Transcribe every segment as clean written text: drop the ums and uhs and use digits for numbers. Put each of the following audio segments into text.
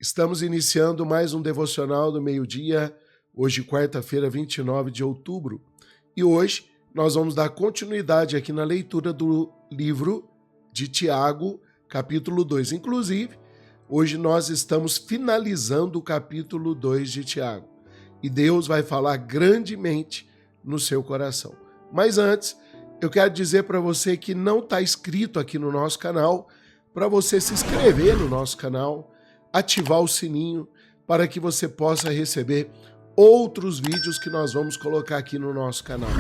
Estamos iniciando mais um devocional do meio-dia, hoje quarta-feira, 29 de outubro. E hoje nós vamos dar continuidade aqui na leitura do livro de Tiago, capítulo 2. Inclusive, hoje nós estamos finalizando o capítulo 2 de Tiago. E Deus vai falar grandemente no seu coração. Mas antes, eu quero dizer para você que não está inscrito aqui no nosso canal, para você se inscrever no nosso canal, ativar o sininho para que você possa receber outros vídeos que nós vamos colocar aqui no nosso canal.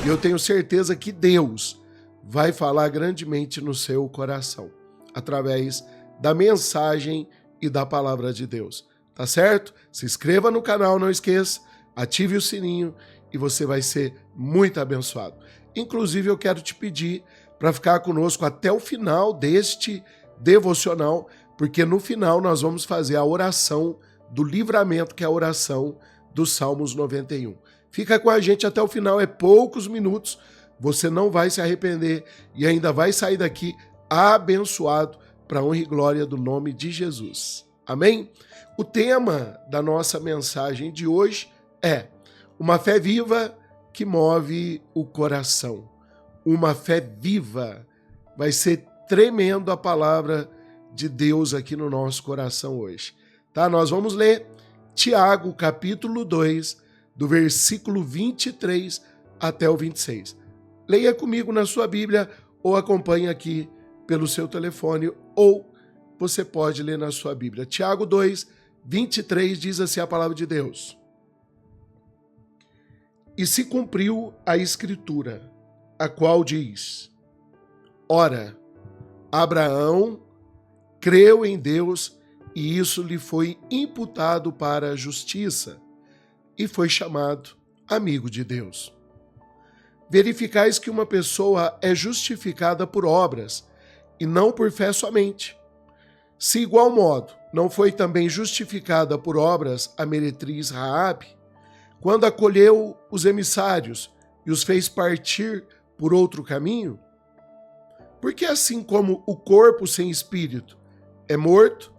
E eu tenho certeza que Deus vai falar grandemente no seu coração, através da mensagem e da palavra de Deus. Tá certo? Se inscreva no canal, não esqueça, ative o sininho e você vai ser muito abençoado. Inclusive, eu quero te pedir para ficar conosco até o final deste devocional, porque no final nós vamos fazer a oração do livramento, que é a oração dos Salmos 91. Fica com a gente até o final, é poucos minutos, você não vai se arrepender e ainda vai sair daqui abençoado para a honra e glória do nome de Jesus. Amém? O tema da nossa mensagem de hoje é uma fé viva que move o coração. Uma fé viva. Vai ser tremendo a palavra de Deus aqui no nosso coração hoje. Tá? Nós vamos ler Tiago, capítulo 2, do versículo 23 até o 26. Leia comigo na sua Bíblia ou acompanhe aqui pelo seu telefone ou você pode ler na sua Bíblia. Tiago 2, 23 diz assim a palavra de Deus. E se cumpriu a Escritura, a qual diz: Ora, Abraão creu em Deus e isso lhe foi imputado para a justiça e foi chamado amigo de Deus. Verificais que uma pessoa é justificada por obras e não por fé somente. Se igual modo não foi também justificada por obras a meretriz Raabe, quando acolheu os emissários e os fez partir por outro caminho? Porque assim como o corpo sem espírito é morto,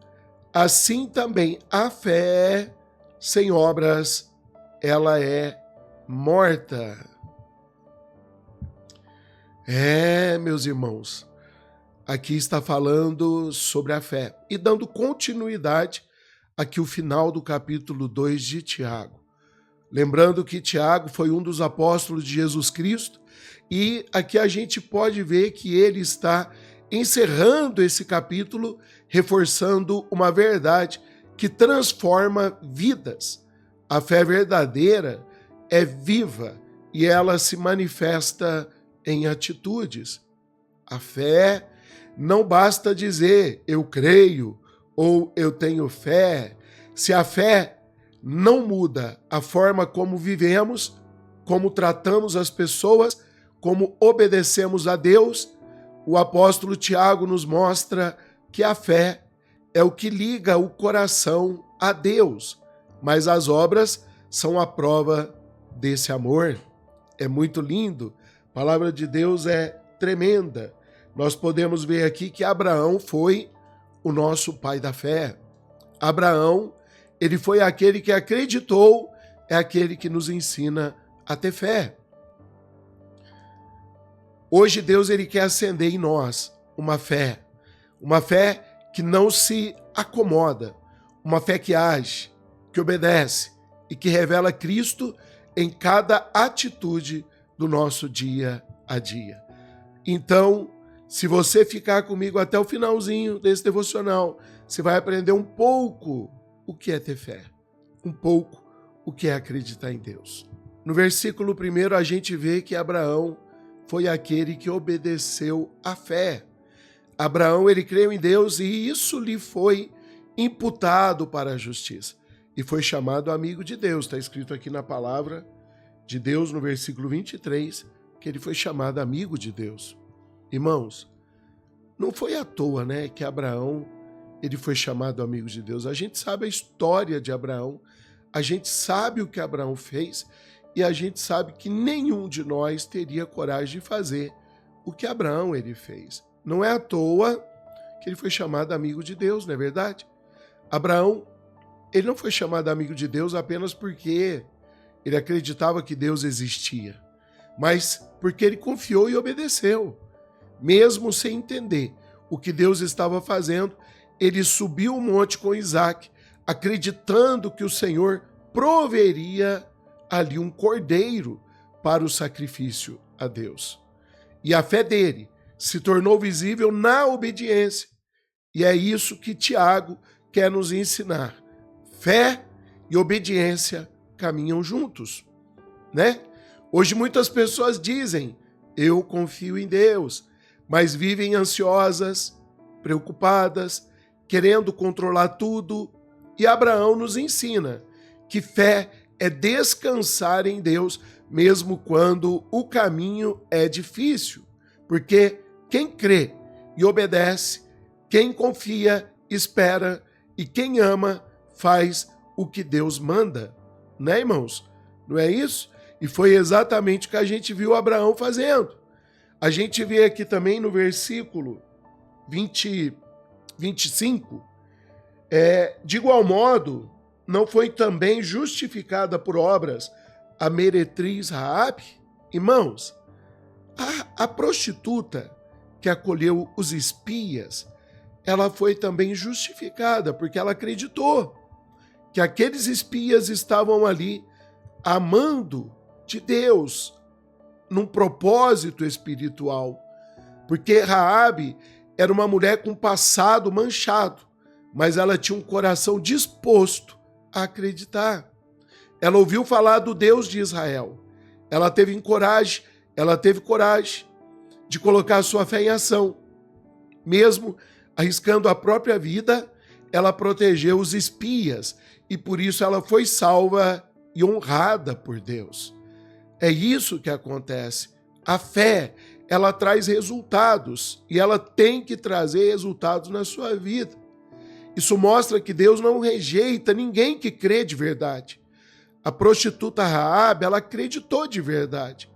assim também a fé sem obras, ela é morta. Meus irmãos, aqui está falando sobre a fé e dando continuidade aqui o final do capítulo 2 de Tiago. Lembrando que Tiago foi um dos apóstolos de Jesus Cristo e aqui a gente pode ver que ele está encerrando esse capítulo, reforçando uma verdade que transforma vidas. A fé verdadeira é viva e ela se manifesta em atitudes. A fé não basta dizer eu creio ou eu tenho fé. Se a fé não muda a forma como vivemos, como tratamos as pessoas, como obedecemos a Deus, o apóstolo Tiago nos mostra que a fé é o que liga o coração a Deus, mas as obras são a prova desse amor. É muito lindo, a palavra de Deus é tremenda. Nós podemos ver aqui que Abraão foi o nosso pai da fé. Abraão, ele foi aquele que acreditou, é aquele que nos ensina a ter fé. Hoje Deus ele quer acender em nós uma fé que não se acomoda, uma fé que age, que obedece e que revela Cristo em cada atitude do nosso dia a dia. Então, se você ficar comigo até o finalzinho desse devocional, você vai aprender um pouco o que é ter fé, um pouco o que é acreditar em Deus. No versículo 1 a gente vê que Abraão foi aquele que obedeceu à fé. Abraão, ele creu em Deus e isso lhe foi imputado para a justiça. E foi chamado amigo de Deus. Está escrito aqui na palavra de Deus, no versículo 23, que ele foi chamado amigo de Deus. Irmãos, não foi à toa, né, que Abraão, ele foi chamado amigo de Deus. A gente sabe a história de Abraão, a gente sabe o que Abraão fez, e a gente sabe que nenhum de nós teria coragem de fazer o que Abraão ele fez. Não é à toa que ele foi chamado amigo de Deus, não é verdade? Abraão, ele não foi chamado amigo de Deus apenas porque ele acreditava que Deus existia, mas porque ele confiou e obedeceu. Mesmo sem entender o que Deus estava fazendo, ele subiu o monte com Isaac, acreditando que o Senhor proveria ali um cordeiro para o sacrifício a Deus. E a fé dele se tornou visível na obediência. E é isso que Tiago quer nos ensinar. Fé e obediência caminham juntos, né? Hoje muitas pessoas dizem, eu confio em Deus, mas vivem ansiosas, preocupadas, querendo controlar tudo. E Abraão nos ensina que fé é descansar em Deus, mesmo quando o caminho é difícil. Porque quem crê e obedece, quem confia, espera, e quem ama, faz o que Deus manda. Né, irmãos? Não é isso? E foi exatamente o que a gente viu Abraão fazendo. A gente vê aqui também no versículo 25, de igual modo, não foi também justificada por obras a meretriz Raabe? Irmãos, a prostituta que acolheu os espias, ela foi também justificada, porque ela acreditou que aqueles espias estavam ali amando de Deus, num propósito espiritual. Porque Raabe era uma mulher com passado manchado, mas ela tinha um coração disposto a acreditar. Ela ouviu falar do Deus de Israel. Ela teve coragem de colocar a sua fé em ação. Mesmo arriscando a própria vida, ela protegeu os espias e por isso ela foi salva e honrada por Deus. É isso que acontece. A fé, ela traz resultados e ela tem que trazer resultados na sua vida. Isso mostra que Deus não rejeita ninguém que crê de verdade. A prostituta Raabe, ela acreditou de verdade.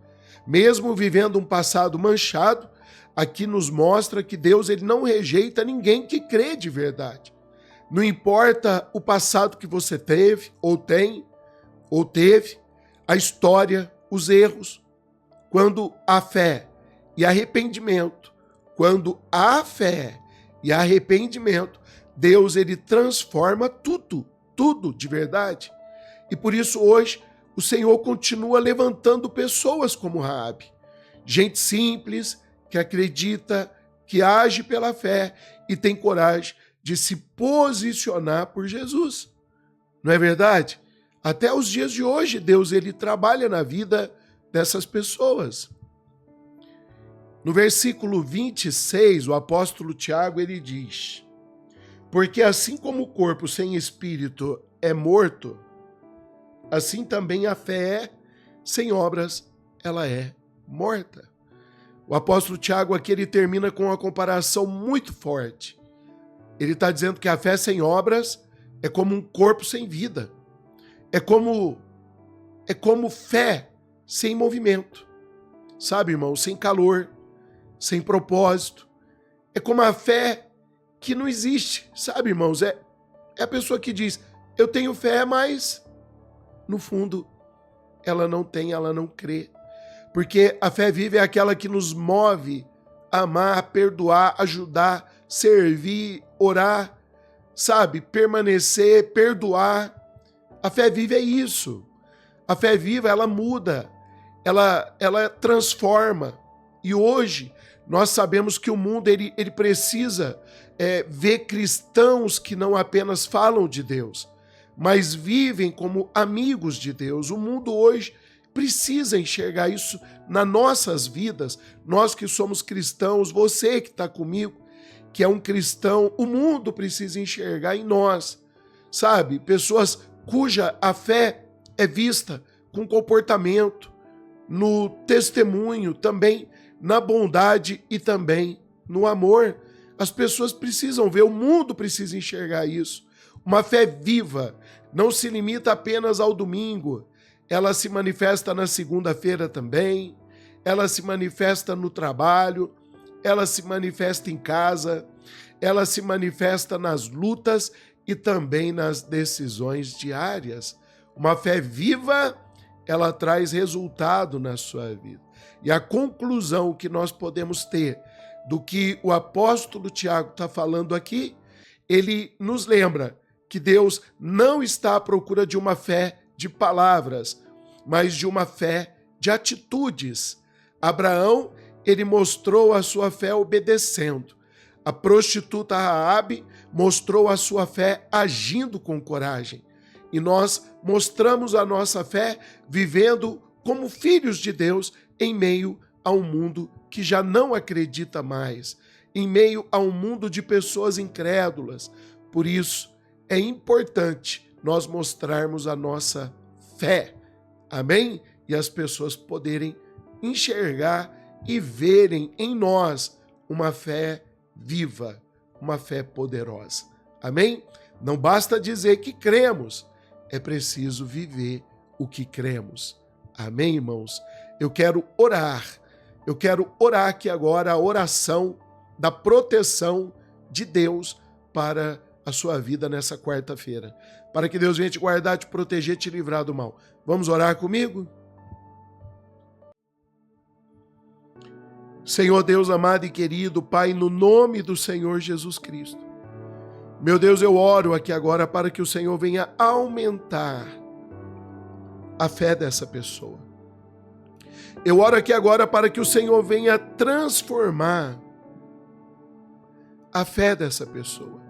Mesmo vivendo um passado manchado, aqui nos mostra que Deus ele não rejeita ninguém que crê de verdade. Não importa o passado que você teve, ou tem, ou teve, a história, os erros. Quando há fé e arrependimento, Deus ele transforma tudo de verdade. E por isso hoje o Senhor continua levantando pessoas como Raabe, gente simples, que acredita, que age pela fé e tem coragem de se posicionar por Jesus. Não é verdade? Até os dias de hoje, Deus ele trabalha na vida dessas pessoas. No versículo 26, o apóstolo Tiago ele diz: porque assim como o corpo sem espírito é morto, assim também a fé sem obras, ela é morta. O apóstolo Tiago aqui ele termina com uma comparação muito forte. Ele está dizendo que a fé sem obras é como um corpo sem vida. É como fé sem movimento. Sabe, irmão? Sem calor, sem propósito. É como a fé que não existe. Sabe, irmãos? É a pessoa que diz, eu tenho fé, mas no fundo ela não tem, ela não crê. Porque a fé viva é aquela que nos move a amar, perdoar, ajudar, servir, orar, sabe? Permanecer, perdoar. A fé viva é isso. A fé viva, ela muda, ela transforma. E hoje nós sabemos que o mundo ele precisa ver cristãos que não apenas falam de Deus, mas vivem como amigos de Deus. O mundo hoje precisa enxergar isso nas nossas vidas. Nós que somos cristãos, você que está comigo, que é um cristão, o mundo precisa enxergar em nós, sabe? Pessoas cuja a fé é vista com comportamento, no testemunho, também na bondade e também no amor. As pessoas precisam ver, o mundo precisa enxergar isso. Uma fé viva não se limita apenas ao domingo, ela se manifesta na segunda-feira também, ela se manifesta no trabalho, ela se manifesta em casa, ela se manifesta nas lutas e também nas decisões diárias. Uma fé viva, ela traz resultado na sua vida. E a conclusão que nós podemos ter do que o apóstolo Tiago está falando aqui, ele nos lembra que Deus não está à procura de uma fé de palavras, mas de uma fé de atitudes. Abraão, ele mostrou a sua fé obedecendo. A prostituta Raabe mostrou a sua fé agindo com coragem. E nós mostramos a nossa fé vivendo como filhos de Deus em meio a um mundo que já não acredita mais, em meio a um mundo de pessoas incrédulas. Por isso, é importante nós mostrarmos a nossa fé. Amém? E as pessoas poderem enxergar e verem em nós uma fé viva, uma fé poderosa. Amém? Não basta dizer que cremos, é preciso viver o que cremos. Amém, irmãos? Eu quero orar aqui agora a oração da proteção de Deus para a sua vida nessa quarta-feira. Para que Deus venha te guardar, te proteger, te livrar do mal. Vamos orar comigo? Senhor Deus amado e querido, Pai, no nome do Senhor Jesus Cristo. Meu Deus, eu oro aqui agora para que o Senhor venha aumentar a fé dessa pessoa. Eu oro aqui agora para que o Senhor venha transformar a fé dessa pessoa.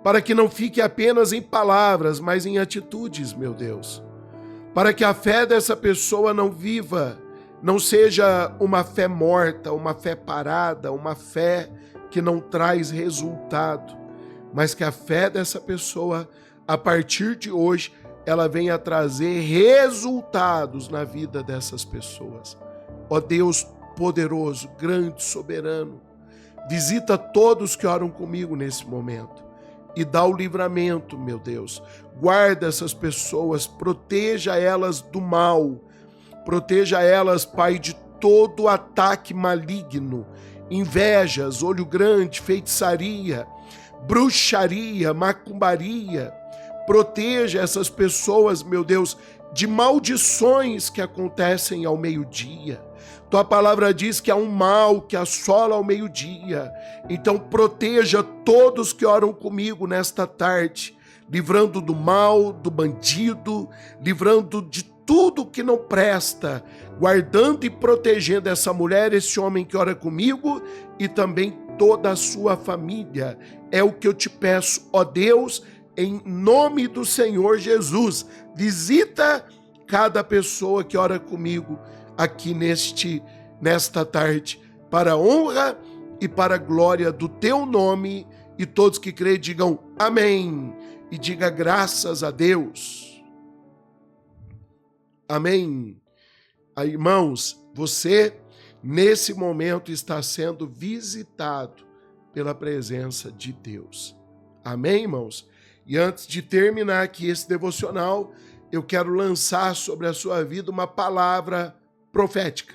Para que não fique apenas em palavras, mas em atitudes, meu Deus. Para que a fé dessa pessoa não viva, não seja uma fé morta, uma fé parada, uma fé que não traz resultado, mas que a fé dessa pessoa, a partir de hoje, ela venha trazer resultados na vida dessas pessoas. Ó Deus poderoso, grande, soberano, visita todos que oram comigo nesse momento e dá o livramento, meu Deus. Guarda essas pessoas, proteja elas do mal, proteja elas, Pai, de todo ataque maligno, invejas, olho grande, feitiçaria, bruxaria, macumbaria. Proteja essas pessoas, meu Deus, de maldições que acontecem ao meio-dia. Tua palavra diz que há um mal que assola ao meio-dia. Então proteja todos que oram comigo nesta tarde, livrando do mal, do bandido, livrando de tudo que não presta, guardando e protegendo essa mulher, esse homem que ora comigo e também toda a sua família. É o que eu te peço, ó Deus, em nome do Senhor Jesus. Visita cada pessoa que ora comigo aqui nesta tarde, para a honra e para a glória do teu nome, e todos que creem digam amém, e diga graças a Deus. Amém. Aí, irmãos, você nesse momento está sendo visitado pela presença de Deus. Amém, irmãos? E antes de terminar aqui esse devocional, eu quero lançar sobre a sua vida uma palavra profética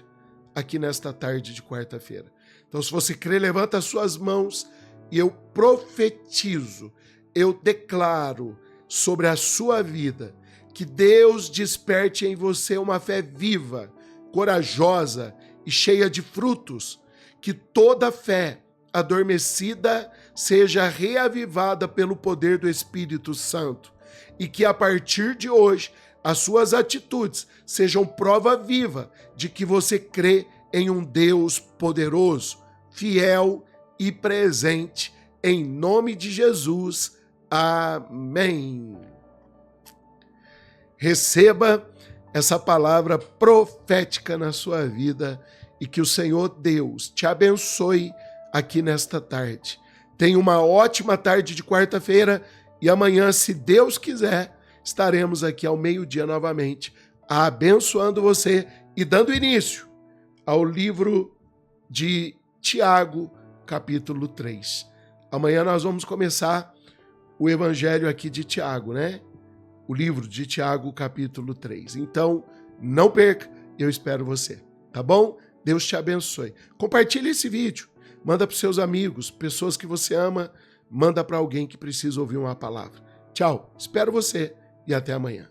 aqui nesta tarde de quarta-feira. Então, se você crê, levanta as suas mãos e eu profetizo, eu declaro sobre a sua vida que Deus desperte em você uma fé viva, corajosa e cheia de frutos, que toda fé adormecida seja reavivada pelo poder do Espírito Santo e que a partir de hoje as suas atitudes sejam prova viva de que você crê em um Deus poderoso, fiel e presente. Em nome de Jesus, amém. Receba essa palavra profética na sua vida e que o Senhor Deus te abençoe aqui nesta tarde. Tenha uma ótima tarde de quarta-feira e amanhã, se Deus quiser, estaremos aqui ao meio-dia novamente, abençoando você e dando início ao livro de Tiago, capítulo 3. Amanhã nós vamos começar o evangelho aqui de Tiago, né? O livro de Tiago, capítulo 3. Então, não perca, eu espero você, tá bom? Deus te abençoe. Compartilhe esse vídeo, manda para os seus amigos, pessoas que você ama, manda para alguém que precisa ouvir uma palavra. Tchau, espero você e até amanhã.